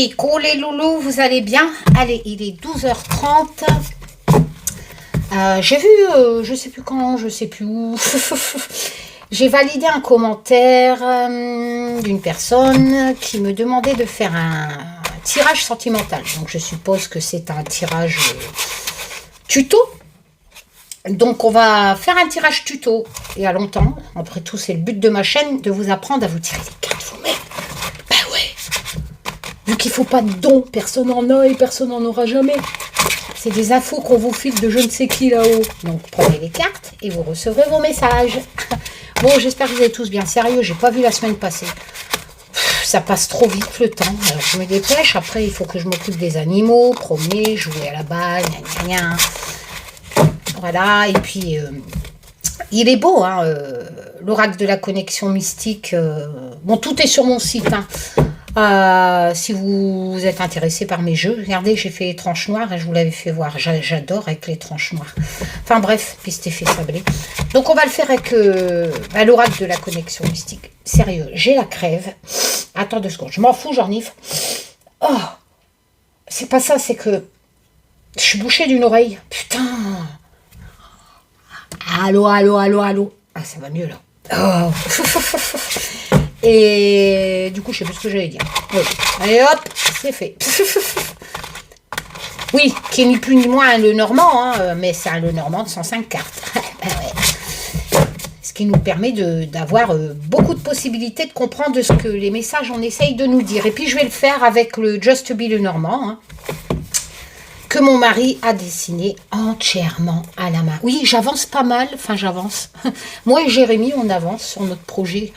Coucou les loulous, vous allez bien? Allez, il est 12h30. J'ai vu, je sais plus quand, je sais plus où. J'ai validé un commentaire d'une personne qui me demandait de faire un tirage sentimental. Donc je suppose que c'est un tirage tuto. Donc on va faire un tirage tuto. Et à longtemps, après tout c'est le but de ma chaîne, de vous apprendre à vous tirer les cartes vous-même. Ben ouais. Vu qu'il ne faut pas de dons, personne n'en a et personne n'en aura jamais. C'est des infos qu'on vous file de je ne sais qui là-haut. Donc prenez les cartes et vous recevrez vos messages. Bon, j'espère que vous êtes tous bien sérieux. J'ai pas vu la semaine passée. Ça passe trop vite le temps. Alors je me dépêche. Après, il faut que je m'occupe des animaux, promener, jouer à la balle, gna gna gna. Voilà. Et puis, il est beau, hein, l'oracle de la connexion mystique. Bon, tout est sur mon site, hein. Si vous êtes intéressé par mes jeux, regardez, j'ai fait les tranches noires et je vous l'avais fait voir. J'adore avec les tranches noires. Enfin bref, puis cet effet sablé. Donc on va le faire avec l'oracle de la connexion mystique. Sérieux, j'ai la crève. Attends 2 secondes, je m'en fous, j'enivre. Oh, c'est pas ça, c'est que je suis bouchée d'une oreille. Putain. Allô, allô, allô, allô. Ah, ça va mieux là. Oh. Et du coup, je sais plus ce que j'allais dire. Oui. Allez hop, c'est fait. Oui, qui est ni plus ni moins le Normand, hein, mais c'est un le Normand de 105 cartes. Ben ouais. Ce qui nous permet d'avoir beaucoup de possibilités de comprendre ce que les messages on essaye de nous dire. Et puis je vais le faire avec le Just Be le Normand, hein, que mon mari a dessiné entièrement à la main. Oui, j'avance pas mal, enfin j'avance. Moi et Jérémy, on avance sur notre projet.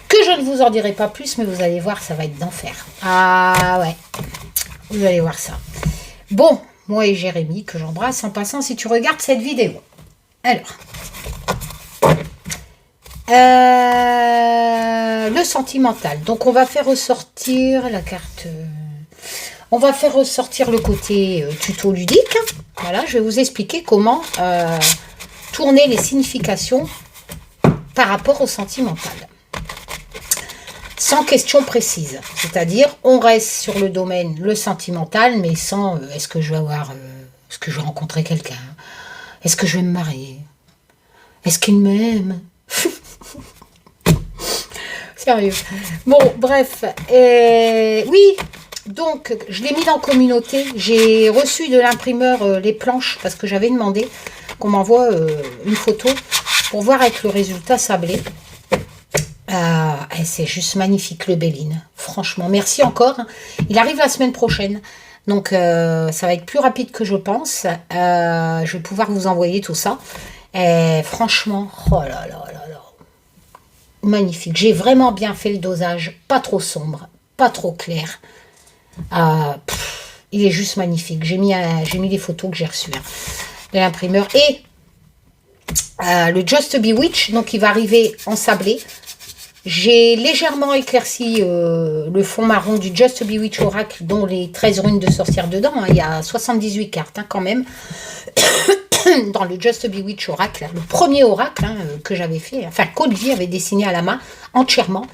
Que je ne vous en dirai pas plus, mais vous allez voir, ça va être d'enfer. Ah ouais, vous allez voir ça. Bon, moi et Jérémy, que j'embrasse en passant si tu regardes cette vidéo. Alors, le sentimental. Donc on va faire ressortir la carte... on va faire ressortir le côté tuto ludique. Voilà, je vais vous expliquer comment tourner les significations par rapport au sentimental. Sans question précise, c'est-à-dire on reste sur le domaine le sentimental, mais sans est-ce que je vais avoir, est-ce que je vais rencontrer quelqu'un, est-ce que je vais me marier, est-ce qu'il m'aime, sérieux. Bon, bref, oui, donc je l'ai mis dans communauté, j'ai reçu de l'imprimeur les planches parce que j'avais demandé qu'on m'envoie une photo pour voir avec le résultat sablé. C'est juste magnifique le Béline, franchement, merci encore. Il arrive la semaine prochaine, donc ça va être plus rapide que je pense. Je vais pouvoir vous envoyer tout ça. Et franchement, oh là là là là, magnifique. J'ai vraiment bien fait le dosage, pas trop sombre, pas trop clair. Il est juste magnifique. J'ai mis les photos que j'ai reçues de l'imprimeur et le Just Be Witch, donc il va arriver en sablé. J'ai légèrement éclairci le fond marron du Just Be Witch Oracle, dont les 13 runes de sorcière dedans. Hein. Il y a 78 cartes quand même. Dans le Just Be Witch Oracle, le premier oracle que j'avais fait, enfin qu'Olivier avait dessiné à la main entièrement,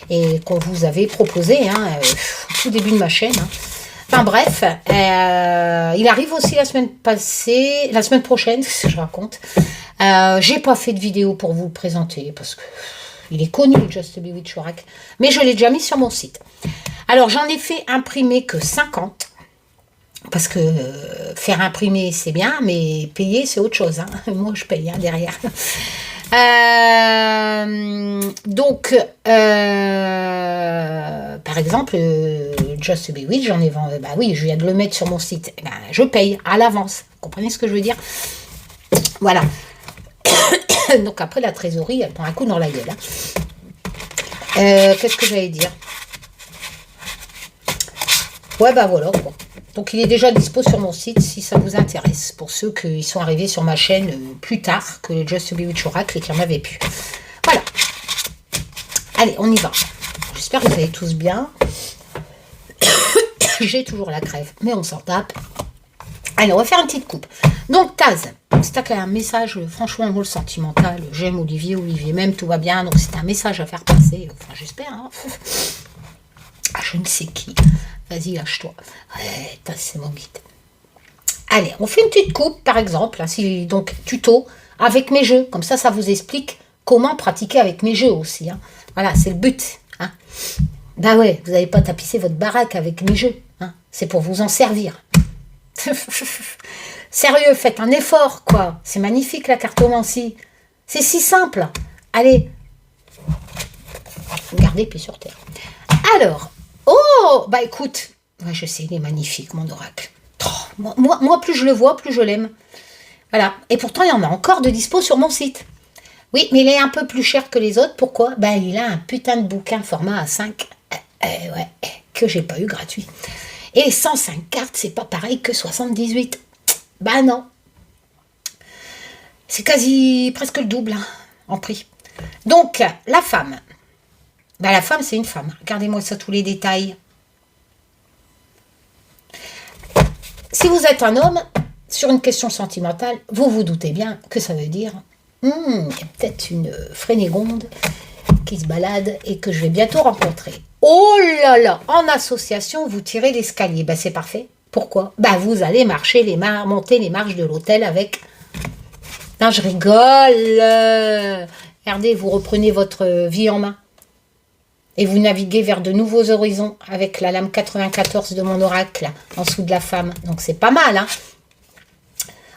et qu'on vous avait proposé au tout début de ma chaîne. Enfin bref, il arrive aussi la semaine prochaine, ce que je raconte. J'ai pas fait de vidéo pour vous le présenter, parce que... il est connu, le Just Be Witch Oracle, mais je l'ai déjà mis sur mon site. Alors, j'en ai fait imprimer que 50, parce que faire imprimer, c'est bien, mais payer, c'est autre chose. Hein. Moi, je paye derrière. Donc, par exemple, Just Be Witch, j'en ai vendu. Bah oui, je viens de le mettre sur mon site. Bah, je paye à l'avance. Vous comprenez ce que je veux dire? Voilà. Donc après la trésorerie, elle prend un coup dans la gueule. Qu'est-ce que j'allais dire? Ouais, bah voilà quoi. Donc il est déjà dispo sur mon site si ça vous intéresse. Pour ceux qui sont arrivés sur ma chaîne plus tard que le Just Be Witch Oracle et qui en avaient plus. Voilà. Allez, on y va. J'espère que vous allez tous bien. J'ai toujours la crève, mais on s'en tape. Allez, on va faire une petite coupe. Donc, Taz, c'est un message, franchement, moi, le sentimental, j'aime Olivier m'aime, tout va bien. Donc, c'est un message à faire passer. Enfin, j'espère. Hein. Je je ne sais qui. Vas-y, lâche-toi. Ouais, c'est mon guide. Allez, on fait une petite coupe, par exemple, hein, donc tuto, avec mes jeux. Comme ça vous explique comment pratiquer avec mes jeux aussi. Hein. Voilà, c'est le but. Hein. Bah ouais, vous n'allez pas tapisser votre baraque avec mes jeux. Hein. C'est pour vous en servir. Sérieux, faites un effort, quoi. C'est magnifique, la cartomancie. C'est si simple. Allez. Gardez pied sur terre. Alors, oh, bah écoute. Ouais, je sais, il est magnifique, mon oracle. Oh, moi, plus je le vois, plus je l'aime. Voilà. Et pourtant, il y en a encore de dispo sur mon site. Oui, mais il est un peu plus cher que les autres. Pourquoi? Bah, il a un putain de bouquin format A5. Ouais, que j'ai pas eu gratuit. Et 105 cartes, c'est pas pareil que 78. Bah non. C'est quasi presque le double hein, en prix. Donc, la femme. Bah, la femme, c'est une femme. Regardez-moi ça, tous les détails. Si vous êtes un homme, sur une question sentimentale, vous vous doutez bien que ça veut dire il y a peut-être une frénégonde qui se balade et que je vais bientôt rencontrer. Oh là là, en association, vous tirez l'escalier. Ben, c'est parfait. Pourquoi? Ben, vous allez monter les marches de l'hôtel avec... Non, je rigole. Regardez, vous reprenez votre vie en main. Et vous naviguez vers de nouveaux horizons avec la lame 94 de mon oracle en dessous de la femme. Donc, c'est pas mal. Hein.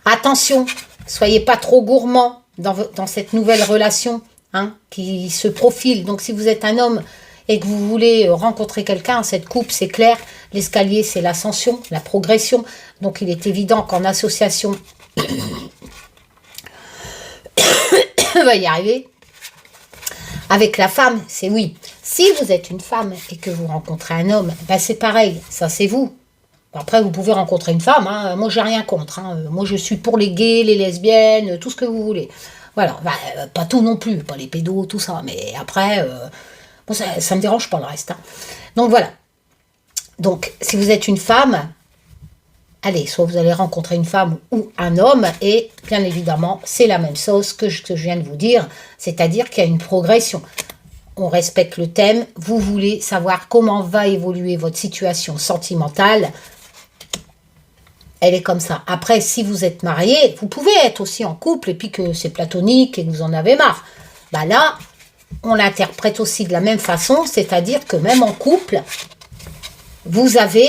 Attention, soyez pas trop gourmand dans cette nouvelle relation hein, qui se profile. Donc, si vous êtes un homme et que vous voulez rencontrer quelqu'un, cette coupe, c'est clair, l'escalier, c'est l'ascension, la progression. Donc, il est évident qu'en association, on va y arriver. Avec la femme, c'est oui. Si vous êtes une femme et que vous rencontrez un homme, ben c'est pareil, ça c'est vous. Après, vous pouvez rencontrer une femme, hein. Moi j'ai rien contre. Hein. Moi je suis pour les gays, les lesbiennes, tout ce que vous voulez. Voilà, ben, pas tout non plus, pas les pédos, tout ça. Mais après, bon, ça me dérange pas le reste. Hein. Donc voilà. Donc si vous êtes une femme, allez, soit vous allez rencontrer une femme ou un homme, et bien évidemment, c'est la même chose que je viens de vous dire, c'est-à-dire qu'il y a une progression. On respecte le thème, vous voulez savoir comment va évoluer votre situation sentimentale, elle est comme ça. Après, si vous êtes marié, vous pouvez être aussi en couple, et puis que c'est platonique et que vous en avez marre. Bah là, on l'interprète aussi de la même façon, c'est-à-dire que même en couple, vous avez...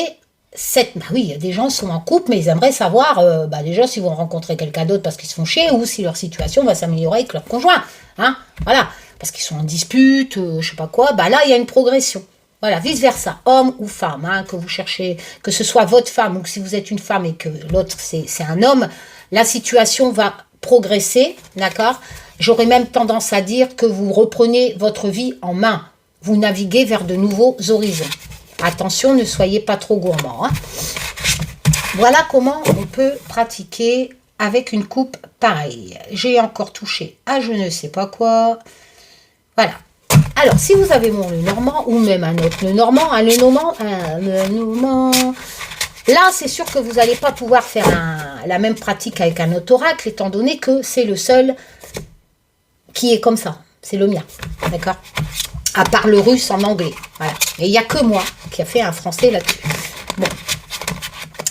Bah oui, il y a des gens qui sont en couple, mais ils aimeraient savoir déjà s'ils vont rencontrer quelqu'un d'autre parce qu'ils se font chier ou si leur situation va s'améliorer avec leur conjoint. Hein, voilà, parce qu'ils sont en dispute, je sais pas quoi. Bah là, il y a une progression. Voilà, vice-versa, homme ou femme, hein, que vous cherchez, que ce soit votre femme ou que si vous êtes une femme et que l'autre c'est un homme, la situation va progresser, d'accord? J'aurais même tendance à dire que vous reprenez votre vie en main. Vous naviguez vers de nouveaux horizons. Attention, ne soyez pas trop gourmand. Hein. Voilà comment on peut pratiquer avec une coupe pareille. J'ai encore touché à je ne sais pas quoi. Voilà. Alors, si vous avez mon Lenormand, ou même un autre Lenormand, un Lenormand, là, c'est sûr que vous n'allez pas pouvoir faire la même pratique avec un autre oracle, étant donné que c'est le seul qui est comme ça. C'est le mien. D'accord ? À part le russe en anglais. Voilà. Et il n'y a que moi qui a fait un français là-dessus. Bon.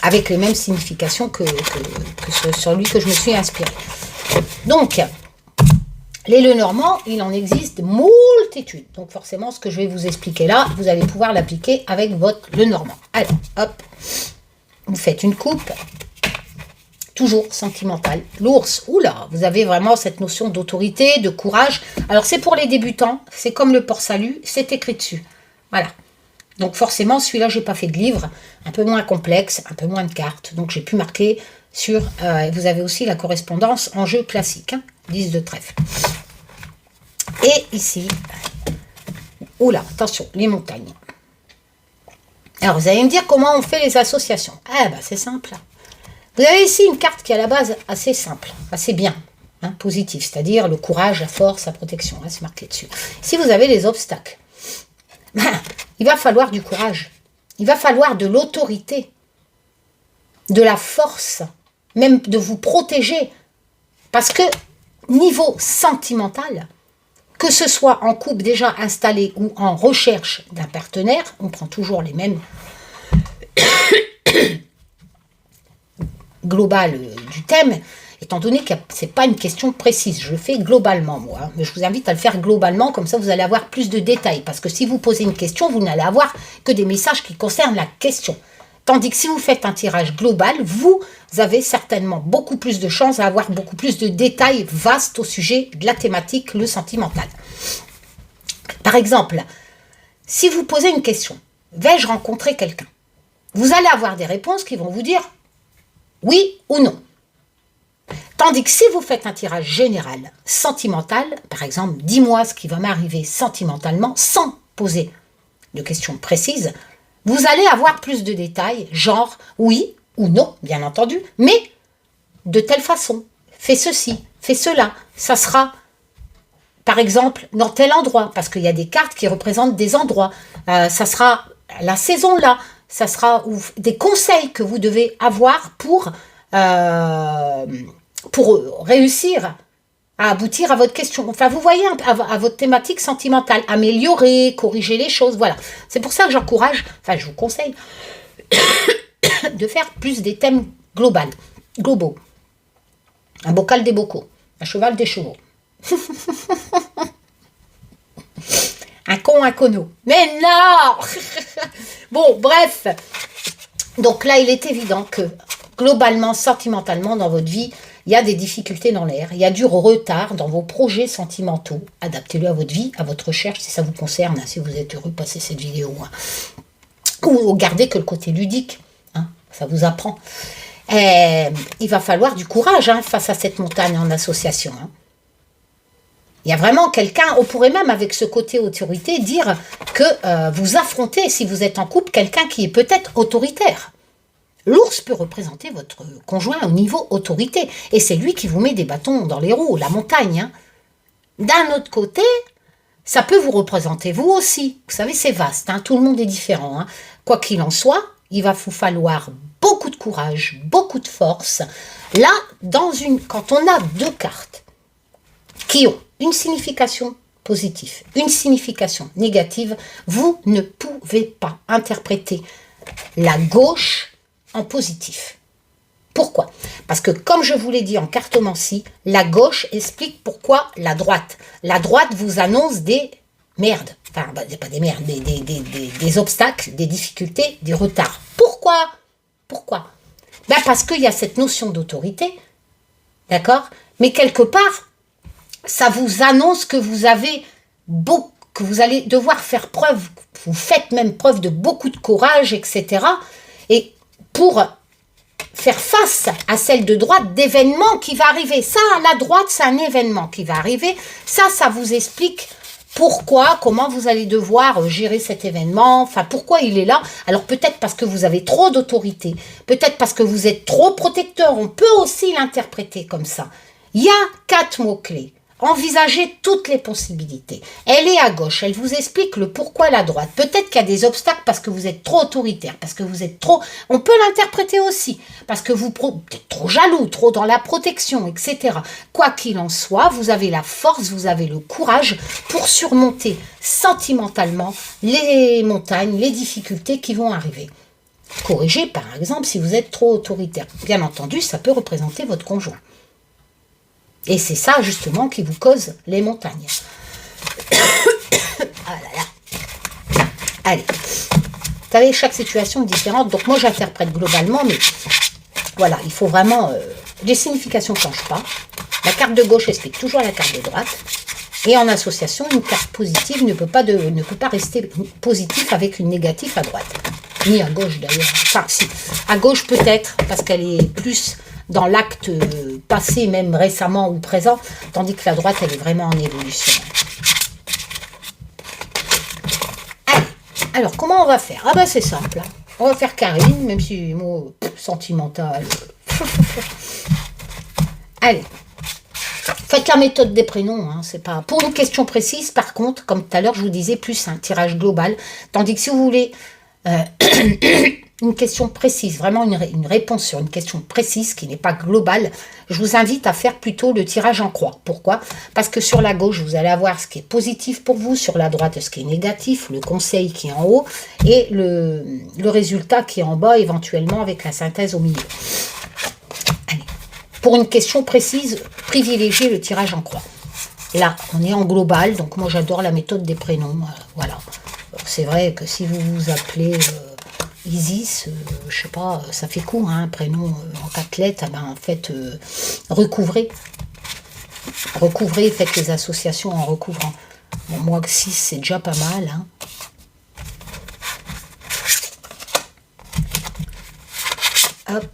Avec les mêmes significations que celui que je me suis inspirée. Donc, les Lenormand, il en existe multitudes. Donc forcément, ce que je vais vous expliquer là, vous allez pouvoir l'appliquer avec votre Lenormand. Alors, hop. Vous faites une coupe. Toujours sentimentale. L'ours, oula, vous avez vraiment cette notion d'autorité, de courage. Alors, c'est pour les débutants, c'est comme le port-salut, c'est écrit dessus. Voilà. Donc, forcément, celui-là, j'ai pas fait de livre, un peu moins complexe, un peu moins de cartes. Donc, j'ai pu marquer sur... vous avez aussi la correspondance en jeu classique, hein, 10 de trèfle. Et ici, oula, attention, les montagnes. Alors, vous allez me dire comment on fait les associations. Ah, bah, c'est simple. Vous avez ici une carte qui est à la base assez simple, assez bien, hein, positive, c'est-à-dire le courage, la force, la protection, hein, c'est marqué dessus. Si vous avez les obstacles, ben, il va falloir du courage, il va falloir de l'autorité, de la force, même de vous protéger, parce que niveau sentimental, que ce soit en couple déjà installé ou en recherche d'un partenaire, on prend toujours les mêmes globales du thème, étant donné que ce n'est pas une question précise. Je le fais globalement, moi. Hein, mais je vous invite à le faire globalement, comme ça vous allez avoir plus de détails. Parce que si vous posez une question, vous n'allez avoir que des messages qui concernent la question. Tandis que si vous faites un tirage global, vous avez certainement beaucoup plus de chances à avoir beaucoup plus de détails vastes au sujet de la thématique, le sentimental. Par exemple, si vous posez une question, vais-je rencontrer quelqu'un? Vous allez avoir des réponses qui vont vous dire oui ou non. Tandis que si vous faites un tirage général sentimental, par exemple, dis-moi ce qui va m'arriver sentimentalement, sans poser de questions précises, vous allez avoir plus de détails, genre oui ou non, bien entendu, mais de telle façon, fais ceci, fais cela, ça sera, par exemple, dans tel endroit, parce qu'il y a des cartes qui représentent des endroits, ça sera la saison là, ça sera des conseils que vous devez avoir pour réussir à aboutir à votre question. Enfin, vous voyez, à votre thématique sentimentale, améliorer, corriger les choses, voilà. C'est pour ça que j'encourage, enfin, je vous conseille de faire plus des thèmes globaux. Un bocal des bocaux, un cheval des chevaux. Un con, un cono. Mais non. Bon, bref. Donc là, il est évident que globalement, sentimentalement, dans votre vie, il y a des difficultés dans l'air, il y a du retard dans vos projets sentimentaux. Adaptez-le à votre vie, à votre recherche, si ça vous concerne, si vous êtes heureux de passer cette vidéo. Ou gardez que le côté ludique, hein, ça vous apprend. Il va falloir du courage face à cette montagne en association. Hein. Il y a vraiment quelqu'un, on pourrait même avec ce côté autorité dire que vous affrontez, si vous êtes en couple, quelqu'un qui est peut-être autoritaire. L'ours peut représenter votre conjoint au niveau autorité. Et c'est lui qui vous met des bâtons dans les roues, la montagne. Hein. D'un autre côté, ça peut vous représenter vous aussi. Vous savez, c'est vaste. Hein. Tout le monde est différent. Hein. Quoi qu'il en soit, il va vous falloir beaucoup de courage, beaucoup de force. Là, quand on a deux cartes qui ont une signification positive, une signification négative, vous ne pouvez pas interpréter la gauche en positif. Pourquoi? Parce que comme je vous l'ai dit en cartomancie, la gauche explique pourquoi la droite. La droite vous annonce des merdes. Enfin, pas des merdes, des obstacles, des difficultés, des retards. Pourquoi? Parce qu'il y a cette notion d'autorité, d'accord? Mais quelque part, ça vous annonce que vous allez devoir faire preuve, vous faites même preuve de beaucoup de courage, etc. Et pour faire face à celle de droite, d'événements qui va arriver. Ça, la droite, c'est un événement qui va arriver. Ça vous explique pourquoi, comment vous allez devoir gérer cet événement, enfin pourquoi il est là. Alors peut-être parce que vous avez trop d'autorité, peut-être parce que vous êtes trop protecteur, on peut aussi l'interpréter comme ça. Il y a 4 mots-clés. Envisagez toutes les possibilités. Elle est à gauche, elle vous explique le pourquoi la droite. Peut-être qu'il y a des obstacles parce que vous êtes trop autoritaire, parce que vous êtes trop... On peut l'interpréter aussi, parce que vous êtes trop jaloux, trop dans la protection, etc. Quoi qu'il en soit, vous avez la force, vous avez le courage pour surmonter sentimentalement les montagnes, les difficultés qui vont arriver. Corrigez par exemple si vous êtes trop autoritaire. Bien entendu, ça peut représenter votre conjoint. Et c'est ça, justement, qui vous cause les montagnes. Ah là là. Allez. Vous savez, chaque situation est différente. Donc, moi, j'interprète globalement. Mais voilà, il faut vraiment... les significations ne changent pas. La carte de gauche explique toujours la carte de droite. Et en association, une carte positive ne peut pas rester positive avec une négative à droite. Ni à gauche, d'ailleurs. Enfin, si. À gauche, peut-être, parce qu'elle est plus... dans l'acte passé, même récemment ou présent, tandis que la droite, elle est vraiment en évolution. Allez, alors, comment on va faire? Ah ben, c'est simple. Hein. On va faire Karine, même si mot sentimental. Allez. Faites la méthode des prénoms. Hein, c'est pas pour une question précise, par contre, comme tout à l'heure, je vous disais, plus un tirage global. Tandis que si vous voulez une question précise, vraiment une réponse sur une question précise qui n'est pas globale, je vous invite à faire plutôt le tirage en croix. Pourquoi? Parce que sur la gauche, vous allez avoir ce qui est positif pour vous, sur la droite, ce qui est négatif, le conseil qui est en haut, et le résultat qui est en bas, éventuellement avec la synthèse au milieu. Allez. Pour une question précise, privilégiez le tirage en croix. Là, on est en global, donc moi j'adore la méthode des prénoms. Voilà. C'est vrai que si vous vous appelez Isis, je sais pas, ça fait court, hein, un prénom en 4 lettres, eh ben, en fait, recouvrez. Recouvrez, faites les associations en recouvrant. Bon, moi, 6, c'est déjà pas mal. Hein. Hop.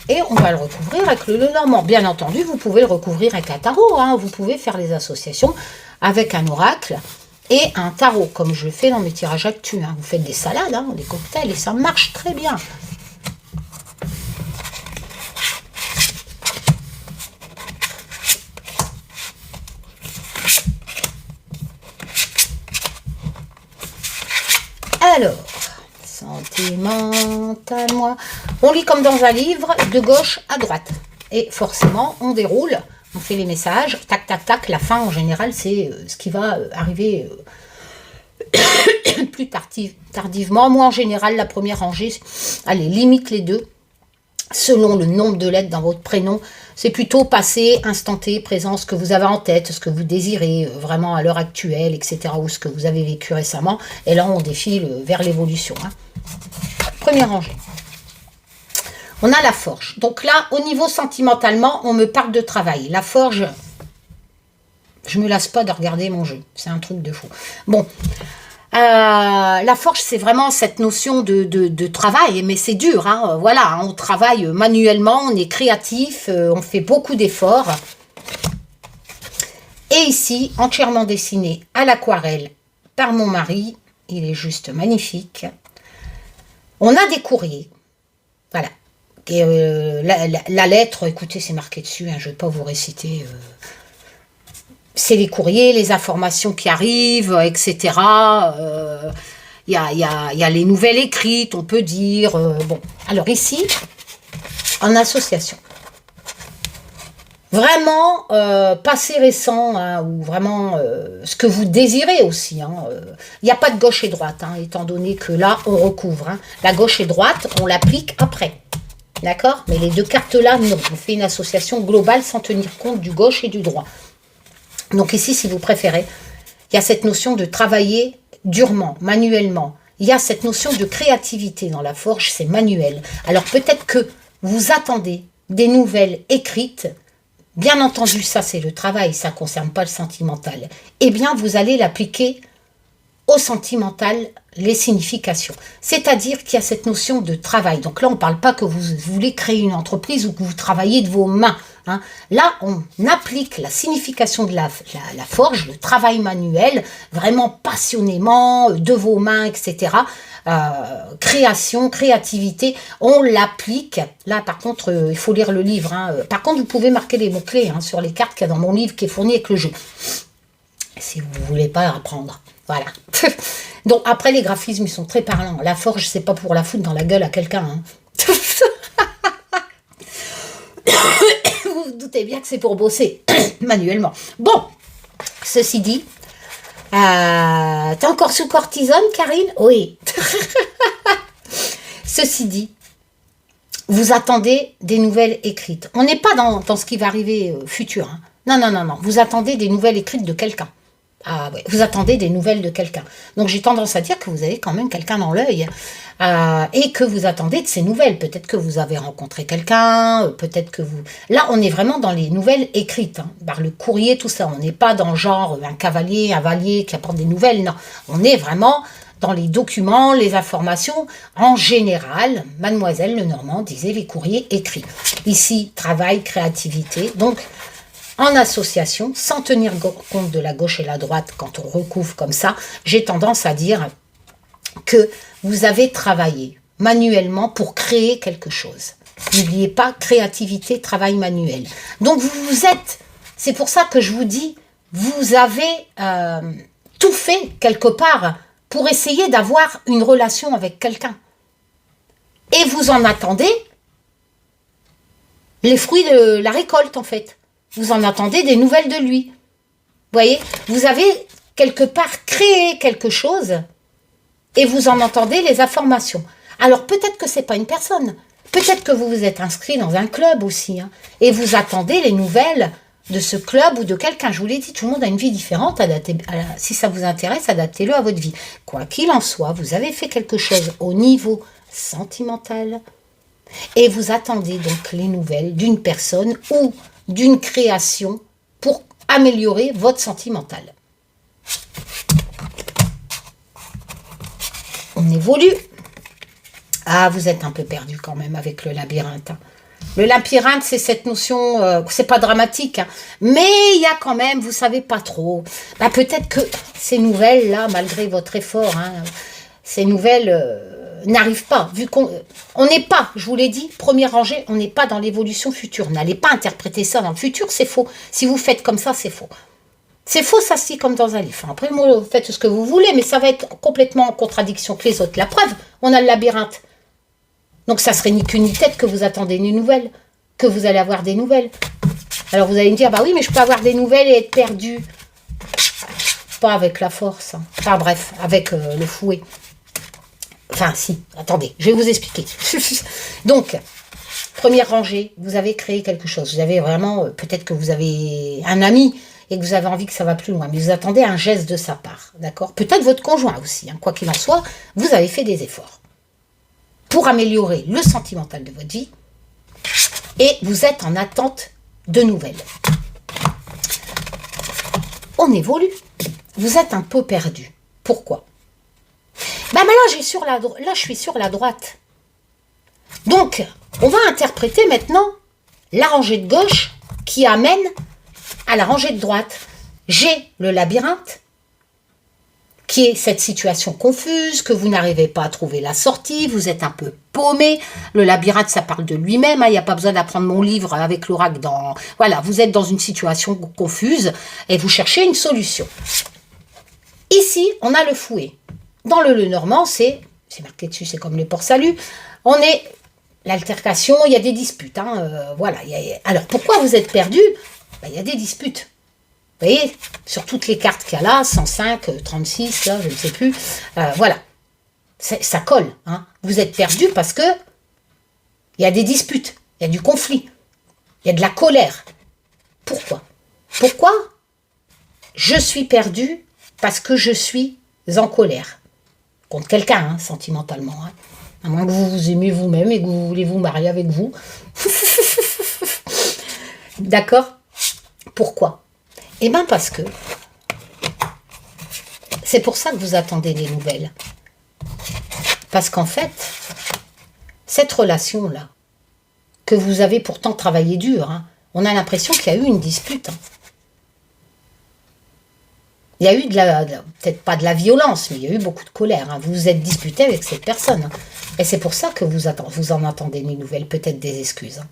Et on va le recouvrir avec le Lenormand. Bien entendu, vous pouvez le recouvrir avec un tarot. Hein. Vous pouvez faire les associations avec un oracle et un tarot, comme je le fais dans mes tirages actus. Hein. Vous faites des salades, hein, des cocktails, et ça marche très bien. Alors, sentimentalement, on lit comme dans un livre, de gauche à droite. Et forcément, on déroule, on fait les messages, tac, tac, tac. La fin, en général, c'est ce qui va arriver plus tardivement. Moi, en général, la première rangée, allez, limite les deux. Selon le nombre de lettres dans votre prénom, c'est plutôt passé, instanté, présent, ce que vous avez en tête, ce que vous désirez vraiment à l'heure actuelle, etc. ou ce que vous avez vécu récemment. Et là, on défile vers l'évolution. Hein. Première rangée. On a la forge. Donc là, au niveau sentimentalement, on me parle de travail. La forge, je me lasse pas de regarder mon jeu. C'est un truc de fou. Bon. La forge, c'est vraiment cette notion de travail, mais c'est dur, hein, voilà, on travaille manuellement, on est créatif, on fait beaucoup d'efforts. Et ici, entièrement dessiné à l'aquarelle par mon mari, il est juste magnifique. On a des courriers, voilà. Et, la lettre, écoutez, c'est marqué dessus, hein, je ne vais pas vous réciter... c'est les courriers, les informations qui arrivent, etc. Il y a les nouvelles écrites, on peut dire. Bon, alors ici, en association. Vraiment, passé récent, hein, ou vraiment ce que vous désirez aussi. Hein, il n'y a pas de gauche et droite, hein, étant donné que là, on recouvre. Hein. La gauche et droite, on l'applique après. D'accord? Mais les deux cartes-là, non. On fait une association globale sans tenir compte du gauche et du droit. Donc ici, si vous préférez, il y a cette notion de travailler durement, manuellement. Il y a cette notion de créativité dans la forge, c'est manuel. Alors peut-être que vous attendez des nouvelles écrites. Bien entendu, ça c'est le travail, ça ne concerne pas le sentimental. Eh bien, vous allez l'appliquer au sentimental, les significations. C'est-à-dire qu'il y a cette notion de travail. Donc là, on ne parle pas que vous voulez créer une entreprise ou que vous travaillez de vos mains. Hein. Là, on applique la signification de la forge, le travail manuel, vraiment passionnément, de vos mains, etc. Création, créativité, on l'applique. Là, par contre, il faut lire le livre. Hein. Par contre, vous pouvez marquer les mots-clés hein, sur les cartes qu'il y a dans mon livre qui est fourni avec le jeu. Si vous ne voulez pas apprendre. Voilà. Donc, après, les graphismes, ils sont très parlants. La forge, c'est pas pour la foutre dans la gueule à quelqu'un. Hein. Vous vous doutez bien que c'est pour bosser manuellement. Bon, ceci dit, t'es encore sous cortisone, Karine? Oui. Ceci dit, vous attendez des nouvelles écrites. On n'est pas dans ce qui va arriver futur. Hein. Non, non, non, non. Vous attendez des nouvelles écrites de quelqu'un. Ah ouais, vous attendez des nouvelles de quelqu'un. Donc j'ai tendance à dire que vous avez quand même quelqu'un dans l'œil et que vous attendez de ces nouvelles. Peut-être que vous avez rencontré quelqu'un, peut-être que vous... Là, on est vraiment dans les nouvelles écrites, hein, par le courrier, tout ça. On n'est pas dans genre un cavalier, un valier qui apporte des nouvelles, non. On est vraiment dans les documents, les informations. En général, Mademoiselle Lenormand disait les courriers écrits. Ici, travail, créativité, donc... En association, sans tenir compte de la gauche et la droite, quand on recouvre comme ça, j'ai tendance à dire que vous avez travaillé manuellement pour créer quelque chose. N'oubliez pas, créativité, travail manuel. Donc vous êtes, c'est pour ça que je vous dis, vous avez tout fait quelque part pour essayer d'avoir une relation avec quelqu'un. Et vous en attendez les fruits de la récolte, en fait. Vous en attendez des nouvelles de lui. Vous voyez, vous avez quelque part créé quelque chose et vous en entendez les informations. Alors, peut-être que ce n'est pas une personne. Peut-être que vous vous êtes inscrit dans un club aussi. Hein, et vous attendez les nouvelles de ce club ou de quelqu'un. Je vous l'ai dit, tout le monde a une vie différente. Si ça vous intéresse, adaptez-le à votre vie. Quoi qu'il en soit, vous avez fait quelque chose au niveau sentimental. Et vous attendez donc les nouvelles d'une personne ou d'une création pour améliorer votre sentimental. On évolue. Ah, vous êtes un peu perdu quand même avec le labyrinthe. Hein. Le labyrinthe, c'est cette notion, c'est pas dramatique, hein, mais il y a quand même, vous savez pas trop. Bah, peut-être que ces nouvelles-là, malgré votre effort, hein, ces nouvelles n'arrivent pas, vu qu'on n'est pas, je vous l'ai dit, première rangée, on n'est pas dans l'évolution future. N'allez pas interpréter ça dans le futur, c'est faux. Si vous faites comme ça, c'est faux. C'est faux, ça se dit comme dans un livre. Après, moi, vous faites ce que vous voulez, mais ça va être complètement en contradiction que les autres. La preuve, on a le labyrinthe. Donc, ça serait ni queue ni tête que vous attendez des nouvelles, que vous allez avoir des nouvelles. Alors, vous allez me dire, bah oui, mais je peux avoir des nouvelles et être perdu. Pas avec la force. Hein. Enfin, bref, avec le fouet. Enfin, si, attendez, je vais vous expliquer. Donc, première rangée, vous avez créé quelque chose. Vous avez vraiment, peut-être que vous avez un ami et que vous avez envie que ça va plus loin, mais vous attendez un geste de sa part, d'accord? Peut-être votre conjoint aussi, hein, quoi qu'il en soit, vous avez fait des efforts pour améliorer le sentimental de votre vie et vous êtes en attente de nouvelles. On évolue. Vous êtes un peu perdu. Pourquoi? Ben là, je suis sur la droite. Donc, on va interpréter maintenant la rangée de gauche qui amène à la rangée de droite. J'ai le labyrinthe, qui est cette situation confuse, que vous n'arrivez pas à trouver la sortie, vous êtes un peu paumé. Le labyrinthe, ça parle de lui-même, hein, il n'y a pas besoin d'apprendre mon livre avec l'oracle dans... Voilà, vous êtes dans une situation confuse et vous cherchez une solution. Ici, on a le fouet. Dans le Lenormand, c'est marqué dessus, c'est comme le port-salut. On est l'altercation, il y a des disputes. Hein, voilà. Alors, pourquoi vous êtes perdu? Ben, il y a des disputes. Vous voyez, sur toutes les cartes qu'il y a là, 105, 36, là, je ne sais plus. Voilà. Ça colle. Hein. Vous êtes perdu parce que il y a des disputes, il y a du conflit, il y a de la colère. Pourquoi? Pourquoi je suis perdu? Parce que je suis en colère. Contre quelqu'un, hein, sentimentalement. Hein. À moins que vous vous aimez vous-même et que vous voulez vous marier avec vous. D'accord? Pourquoi? Eh bien parce que c'est pour ça que vous attendez des nouvelles. Parce qu'en fait, cette relation-là, que vous avez pourtant travaillé dur, hein, on a l'impression qu'il y a eu une dispute. Hein. Il y a eu peut-être pas de la violence, mais il y a eu beaucoup de colère. Hein. Vous vous êtes disputé avec cette personne. Hein. Et c'est pour ça que vous en entendez des nouvelles, peut-être des excuses. Hein.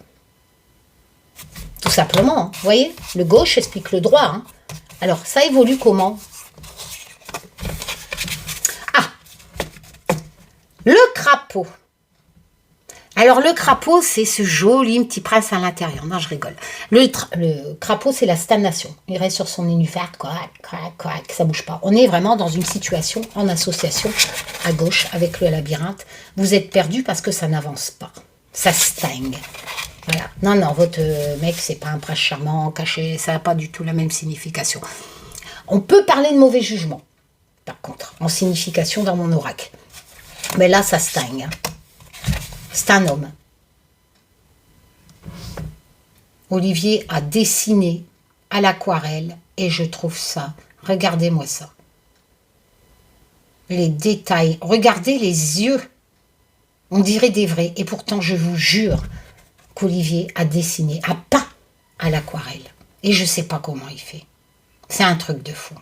Tout simplement. Hein. Vous voyez, le gauche explique le droit. Hein. Alors, ça évolue comment? Ah, le crapaud. Alors, le crapaud, c'est ce joli petit prince à l'intérieur. Non, je rigole. Le crapaud, c'est la stagnation. Il reste sur son nénuphar, quack, ça bouge pas. On est vraiment dans une situation en association à gauche avec le labyrinthe. Vous êtes perdu parce que ça n'avance pas. Ça stagne. Voilà. Non, votre mec, c'est pas un prince charmant, caché. Ça n'a pas du tout la même signification. On peut parler de mauvais jugement, par contre, en signification dans mon oracle. Mais là, ça stagne. C'est un homme. Olivier a dessiné à l'aquarelle et je trouve ça, regardez-moi ça. Les détails, regardez les yeux. On dirait des vrais. Et pourtant, je vous jure qu'Olivier a dessiné, a peint à l'aquarelle. Et je ne sais pas comment il fait. C'est un truc de fou.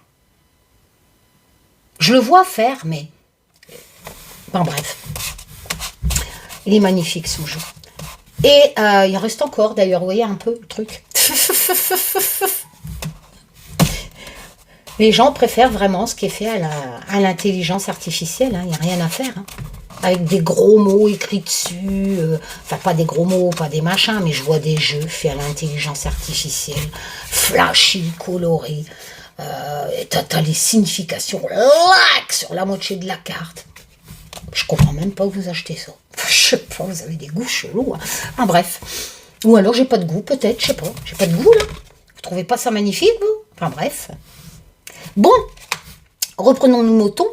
Je le vois faire, mais... Bon, bref. Il est magnifique, son jeu. Et il reste encore, d'ailleurs, vous voyez un peu le truc. Les gens préfèrent vraiment ce qui est fait à l'intelligence artificielle. Il n'y a rien à faire. Avec des gros mots écrits dessus. Enfin, pas des gros mots, pas des machins, mais je vois des jeux faits à l'intelligence artificielle. Flashy, colorés. T'as les significations sur la moitié de la carte. Je comprends même pas où vous achetez ça. Je sais pas, vous avez des goûts chelous. Enfin, bref. Ou alors j'ai pas de goût, peut-être, je sais pas. J'ai pas de goût, là. Vous trouvez pas ça magnifique, vous? Enfin, bref. Bon, reprenons nos moutons.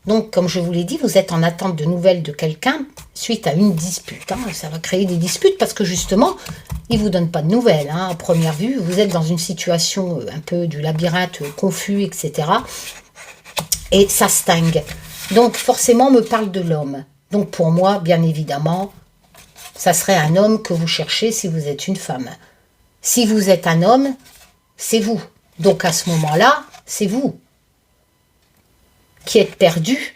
Donc, comme je vous l'ai dit, vous êtes en attente de nouvelles de quelqu'un suite à une dispute. Ça va créer des disputes parce que, justement, il ne vous donne pas de nouvelles. À première vue, vous êtes dans une situation un peu du labyrinthe confus, etc. Et ça stingue. Donc, forcément, on me parle de l'homme. Donc, pour moi, bien évidemment, ça serait un homme que vous cherchez si vous êtes une femme. Si vous êtes un homme, c'est vous. Donc, à ce moment-là, c'est vous qui êtes perdu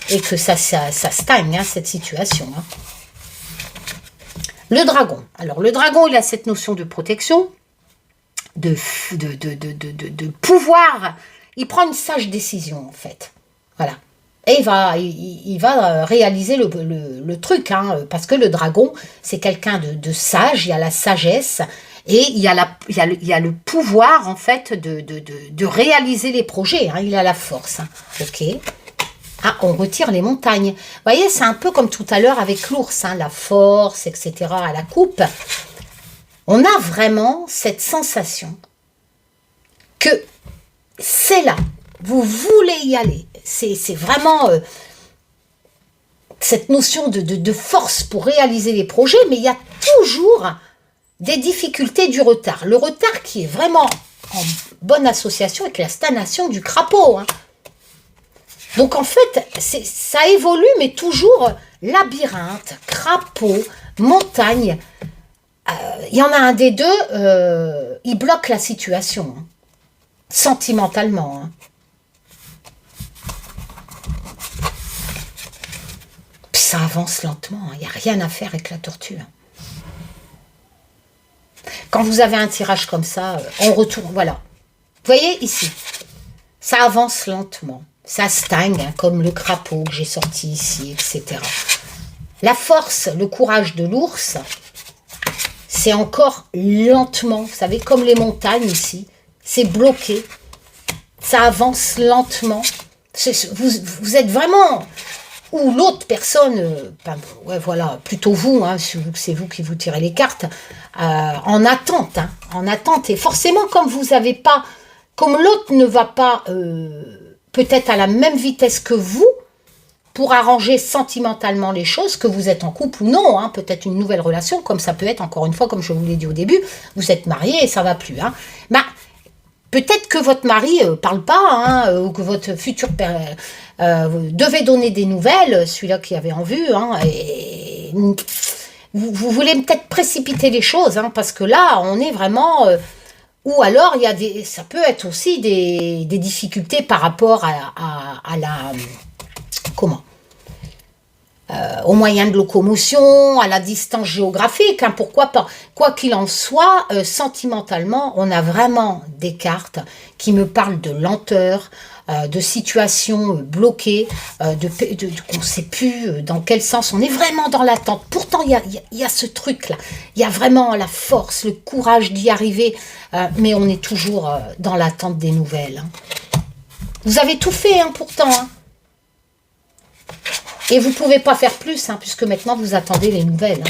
et que ça stagne, cette situation. Le dragon. Alors, le dragon, il a cette notion de protection, de pouvoir. Il prend une sage décision, en fait. Voilà. Et il va réaliser le truc, parce que le dragon, c'est quelqu'un de sage, il y a la sagesse, et il y a le pouvoir, en fait, de réaliser les projets. Il a la force. Ok. Ah, on retire les montagnes. Vous voyez, c'est un peu comme tout à l'heure avec l'ours, la force, etc., à la coupe. On a vraiment cette sensation que c'est là. Vous voulez y aller. C'est vraiment cette notion de force pour réaliser les projets, mais il y a toujours des difficultés, du retard. Le retard qui est vraiment en bonne association avec la stagnation du crapaud. Donc en fait, ça évolue, mais toujours labyrinthe, crapaud, montagne. Il y en a un des deux, il bloque la situation, sentimentalement. Puis ça avance lentement, il n'y a rien à faire avec la tortue. Quand vous avez un tirage comme ça, on retourne, voilà. Vous voyez ici, ça avance lentement. Ça stagne, comme le crapaud que j'ai sorti ici, etc. La force, le courage de l'ours, c'est encore lentement, vous savez, comme les montagnes ici, c'est bloqué, ça avance lentement. Vous êtes vraiment, ou l'autre personne, ouais, voilà, plutôt vous, c'est vous qui vous tirez les cartes, en attente, et forcément, comme vous n'avez pas, comme l'autre ne va pas... peut-être à la même vitesse que vous, pour arranger sentimentalement les choses, que vous êtes en couple ou non, peut-être une nouvelle relation, comme ça peut être, encore une fois, comme je vous l'ai dit au début, vous êtes marié et ça va plus. Peut-être que votre mari parle pas, ou que votre futur père devait donner des nouvelles, celui-là qui avait en vue, et vous voulez peut-être précipiter les choses, parce que là, on est vraiment... ou alors, ça peut être aussi des difficultés par rapport à la... Comment aux moyens de locomotion, à la distance géographique. Pourquoi pas? Quoi qu'il en soit, sentimentalement, on a vraiment des cartes qui me parlent de lenteur, de situations bloquées, qu'on ne sait plus dans quel sens. On est vraiment dans l'attente. Pourtant, il y a ce truc-là. Il y a vraiment la force, le courage d'y arriver, mais on est toujours dans l'attente des nouvelles. Vous avez tout fait, pourtant. Et vous ne pouvez pas faire plus, puisque maintenant, vous attendez les nouvelles.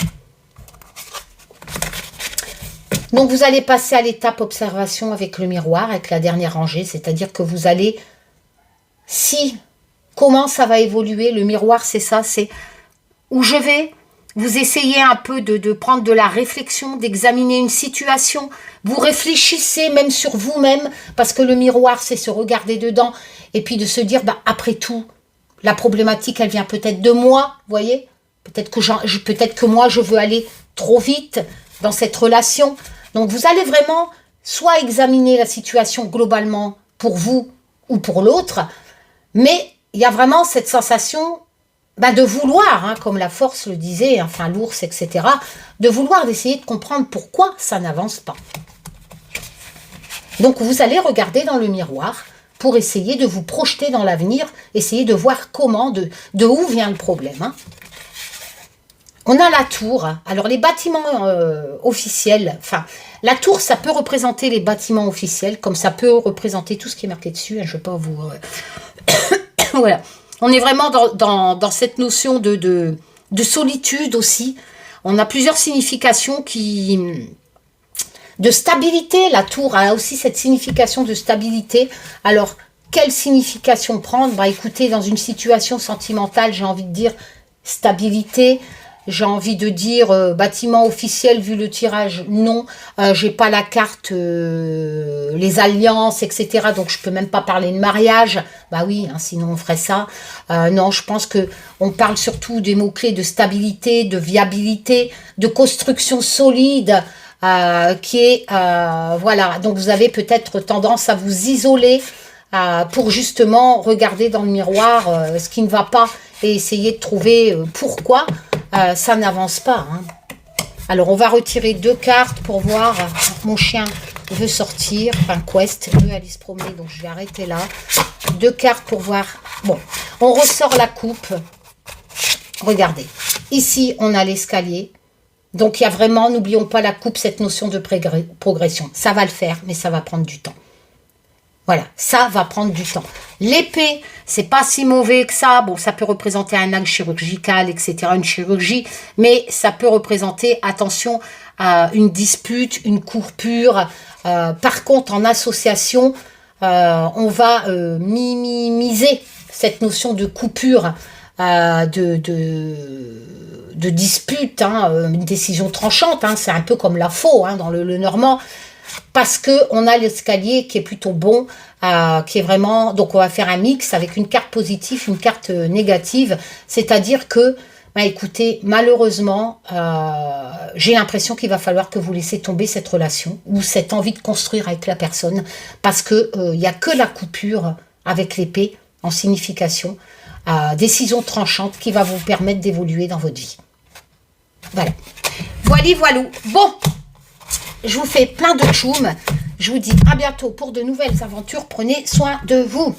Donc, vous allez passer à l'étape observation avec le miroir, avec la dernière rangée, c'est-à-dire que vous allez... Comment ça va évoluer? Le miroir, c'est ça, c'est où je vais. Vous essayez un peu de prendre de la réflexion, d'examiner une situation. Vous réfléchissez même sur vous-même, parce que le miroir, c'est se regarder dedans, et puis de se dire, après tout, la problématique, elle vient peut-être de moi, vous voyez? Peut-être que moi, je veux aller trop vite dans cette relation. Donc, vous allez vraiment soit examiner la situation globalement pour vous ou pour l'autre, mais il y a vraiment cette sensation de vouloir, comme la force le disait, enfin l'ours, etc., de vouloir d'essayer de comprendre pourquoi ça n'avance pas. Donc, vous allez regarder dans le miroir pour essayer de vous projeter dans l'avenir, essayer de voir comment, de où vient le problème. Hein. On a la tour. Alors, les bâtiments officiels, enfin, la tour, ça peut représenter les bâtiments officiels, comme ça peut représenter tout ce qui est marqué dessus. Hein, je ne vais pas vous... voilà. On est vraiment dans cette notion de solitude aussi. On a plusieurs significations de stabilité. La tour a aussi cette signification de stabilité. Alors, quelle signification prendre? Bah, écoutez, dans une situation sentimentale, j'ai envie de dire stabilité. J'ai envie de dire bâtiment officiel, vu le tirage, non. J'ai pas la carte, les alliances, etc. Donc, je peux même pas parler de mariage. Bah oui, hein, sinon on ferait ça. Non, je pense que on parle surtout des mots-clés de stabilité, de viabilité, de construction solide, qui est... voilà, donc vous avez peut-être tendance à vous isoler pour justement regarder dans le miroir ce qui ne va pas et essayer de trouver pourquoi ça n'avance pas. Hein. Alors, on va retirer 2 cartes pour voir. Mon chien veut sortir, enfin, Quest veut aller se promener, donc je vais arrêter là. 2 cartes pour voir. Bon, on ressort la coupe. Regardez, ici, on a l'escalier. Donc, il y a vraiment, n'oublions pas la coupe, cette notion de progression. Ça va le faire, mais ça va prendre du temps. Voilà, ça va prendre du temps. L'épée, c'est pas si mauvais que ça. Bon, ça peut représenter un acte chirurgical, etc., une chirurgie, mais ça peut représenter, attention, une dispute, une coupure. Par contre, en association, on va minimiser cette notion de coupure, de dispute, hein, une décision tranchante. Hein, c'est un peu comme la faux hein, dans le normand. Parce qu'on a l'escalier qui est plutôt bon, qui est vraiment... Donc, on va faire un mix avec une carte positive, une carte négative. C'est-à-dire que, bah, écoutez, malheureusement, j'ai l'impression qu'il va falloir que vous laissez tomber cette relation ou cette envie de construire avec la personne. Parce qu'il n'y a que la coupure avec l'épée en signification. Décision tranchante qui va vous permettre d'évoluer dans votre vie. Voilà. Voilà. Bon. Je vous fais plein de tchoum. Je vous dis à bientôt pour de nouvelles aventures. Prenez soin de vous.